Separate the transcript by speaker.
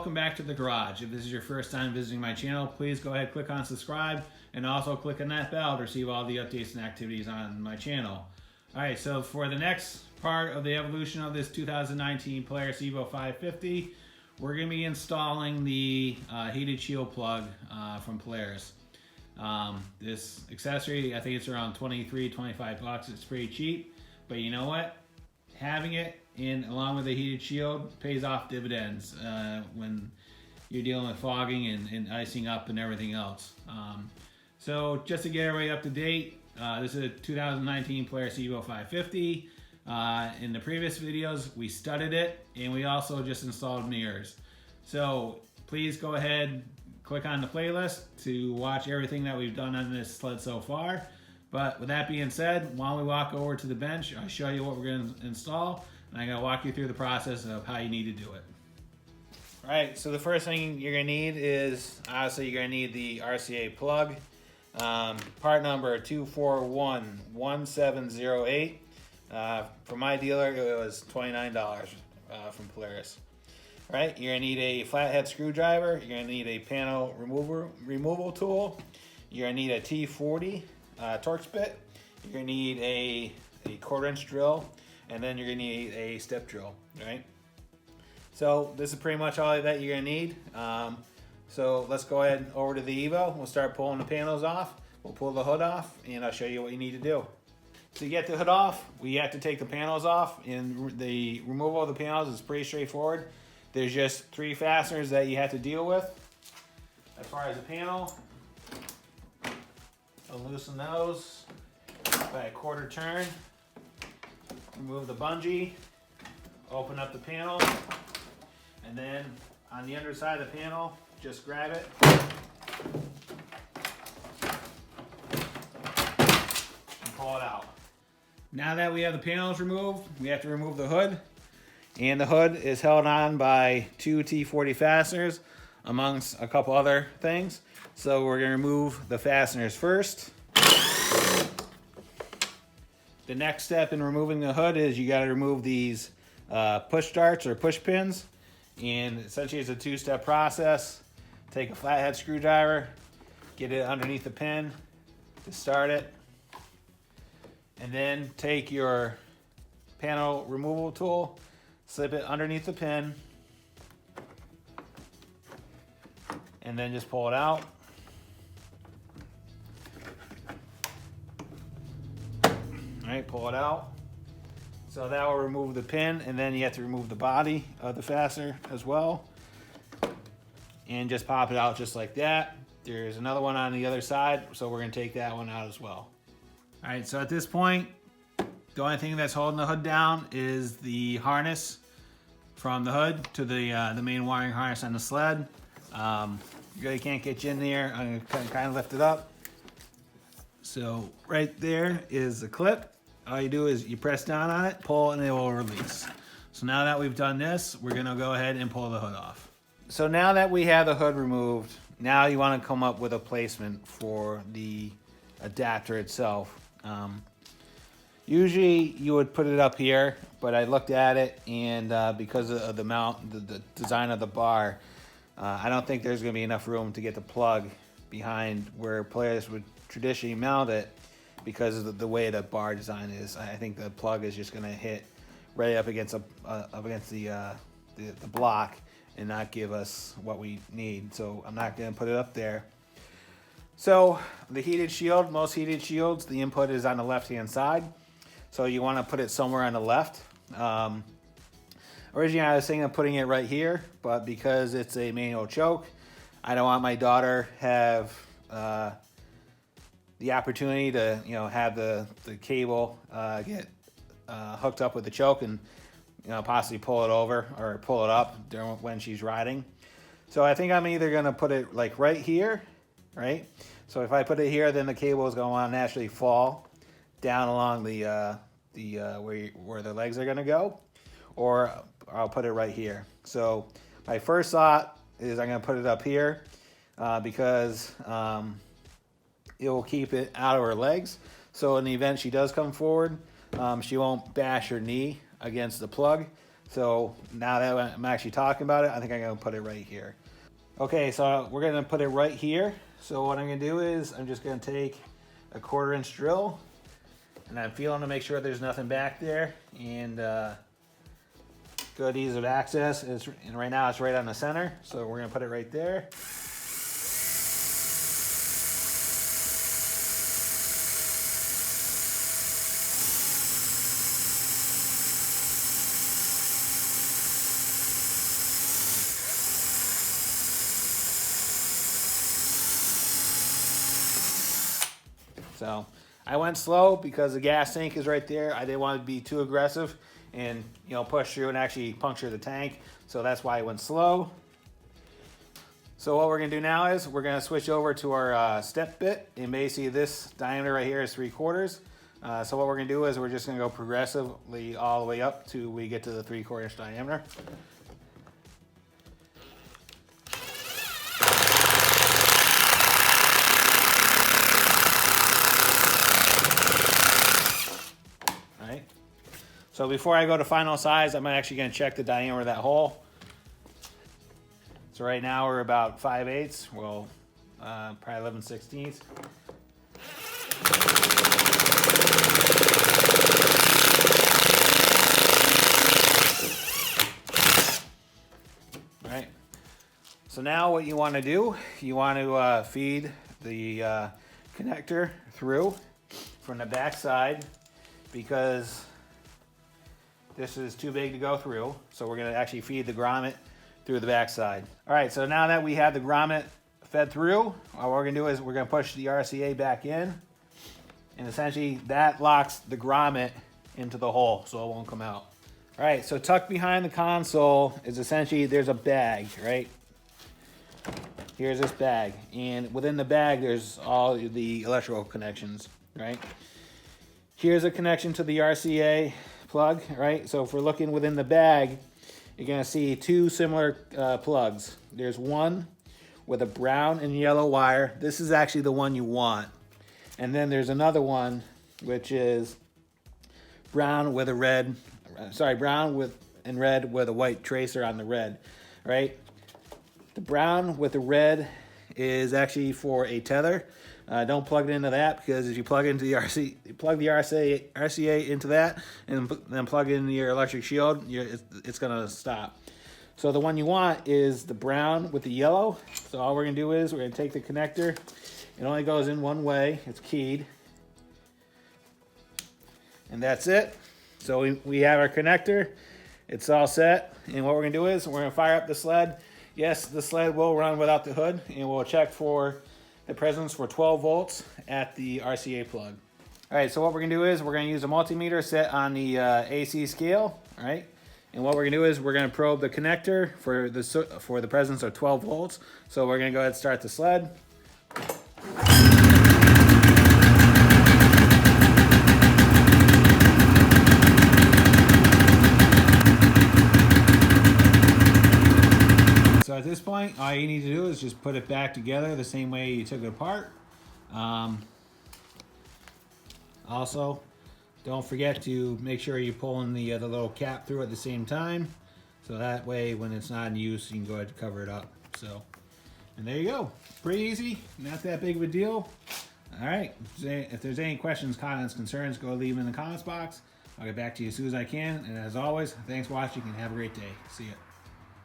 Speaker 1: welcome back to the garage. If this is your first time visiting my channel, please go ahead, click on subscribe, and also click on that bell to receive all the updates and activities on my channel. Alright, so for the next part of the evolution of this 2019 Polaris EVO 550, we're going to be installing the heated shield plug from Polaris. This accessory, I think it's around 25 bucks. It's pretty cheap, but you know what? Having it in along with the heated shield pays off dividends when you're dealing with fogging and icing up and everything else. So just to get everybody up to date, this is a 2019 Polaris EVO 550. In the previous videos, we studded it, and we also just installed mirrors. So please go ahead, click on the playlist to watch everything that we've done on this sled so far. But with that being said, while we walk over to the bench, I'll show you what we're going to install, and I'm going to walk you through the process of how you need to do it. All right, so the first thing you're going to need is, obviously, you're going to need the RCA plug. Part number 2411708. For my dealer, it was $29 from Polaris. All right, you're going to need a flathead screwdriver. You're going to need a panel removal tool. You're going to need a T40 Torx bit. You're going to need a 1/4 inch drill, and then you're going to need a step drill, right? So this is pretty much all that you're going to need. So let's go ahead over to the EVO. We'll start pulling the panels off. We'll pull the hood off, and I'll show you what you need to do. To get the hood off, we have to take the panels off, and the removal of the panels is pretty straightforward. There's just 3 fasteners that you have to deal with. As far as the panel, I'll loosen those by a 1/4 turn. Remove the bungee, open up the panel, and then on the underside of the panel, just grab it and pull it out. Now that we have the panels removed, we have to remove the hood. And the hood is held on by 2 T40 fasteners, amongst a couple other things. So we're going to remove the fasteners first. The next step in removing the hood is you got to remove these push darts or push pins. And essentially it's a 2-step process. Take a flathead screwdriver, get it underneath the pin to start it. And then take your panel removal tool, slip it underneath the pin, and then just pull it out. All right, pull it out. So that will remove the pin, and then you have to remove the body of the fastener as well. And just pop it out just like that. There's another one on the other side, so we're gonna take that one out as well. All right, so at this point, the only thing that's holding the hood down is the harness from the hood to the main wiring harness on the sled. You really can't get you in there. I'm gonna kind of lift it up. So right there is the clip. All you do is you press down on it, pull, and it will release. So now that we've done this, we're gonna go ahead and pull the hood off. So now that we have the hood removed, now you wanna come up with a placement for the adapter itself. Usually you would put it up here, but I looked at it, and because of the mount, the design of the bar, I don't think there's gonna be enough room to get the plug behind where Polaris would traditionally mount it because of the way the bar design is. I think the plug is just gonna hit right up against the block and not give us what we need. So I'm not gonna put it up there. So the heated shield, most heated shields, the input is on the left-hand side. So you want to put it somewhere on the left. Originally I was thinking of putting it right here, but because it's a manual choke, I don't want my daughter have the opportunity to have the cable get hooked up with the choke and possibly pull it over or pull it up when she's riding. So I think I'm either going to put it like right here, right? So if I put it here, then the cable is going to naturally fall down along where the legs are going to go, or I'll put it right here. So my first thought is I'm going to put it up here because it will keep it out of her legs. So in the event she does come forward, she won't bash her knee against the plug. So now that I'm actually talking about it, I think I'm gonna put it right here. Okay, so we're gonna put it right here. So what I'm gonna do is I'm just gonna take a 1/4-inch drill, and I'm feeling to make sure there's nothing back there, and good ease of access. And right now it's right on the center, so we're gonna put it right there. So I went slow because the gas tank is right there. I didn't want to be too aggressive and, you know, push through and actually puncture the tank. So that's why I went slow. So what we're gonna do now is we're gonna switch over to our step bit, and basically this diameter right here is 3/4. So what we're gonna do is we're just gonna go progressively all the way up till we get to the 3/4 inch diameter. So before I go to final size, I'm actually going to check the diameter of that hole. So right now we're about 5/8, well, probably 11/16. All right. So now what you want to do, you want to feed the connector through from the back side, because this is too big to go through, so we're going to actually feed the grommet through the backside. All right, so now that we have the grommet fed through, what we're going to do is we're going to push the RCA back in, and essentially that locks the grommet into the hole, so it won't come out. All right, so tucked behind the console is essentially, there's a bag, right? Here's this bag, and within the bag there's all the electrical connections, right? Here's a connection to the RCA plug, right? So if we're looking within the bag, you're gonna see two similar plugs. There's one with a brown and yellow wire. This is actually the one you want. And then there's another one which is brown with a red, brown with and red with a white tracer on the red, right? The brown with the red is actually for a tether. Don't plug it into that, because if you plug into the RCA into that and then plug in your electric shield, it's gonna stop. So the one you want is the brown with the yellow. So all we're gonna do is we're gonna take the connector. It only goes in one way. It's keyed, and that's it. So we have our connector. It's all set. And what we're gonna do is we're gonna fire up the sled. Yes, the sled will run without the hood, and we'll check for the presence for 12 volts at the RCA plug. All right, so what we're gonna do is we're gonna use a multimeter set on the AC scale, all right? And what we're gonna do is we're gonna probe the connector for the presence of 12 volts. So we're gonna go ahead and start the sled. So at this point, all you need to do is just put it back together the same way you took it apart. Also, don't forget to make sure you're pulling the little cap through at the same time, so that way when it's not in use, you can go ahead and cover it up. So, and there you go. Pretty easy, not that big of a deal. All right, if there's any questions, comments, concerns, go leave them in the comments box. I'll get back to you as soon as I can. And as always, thanks for watching and have a great day. See ya.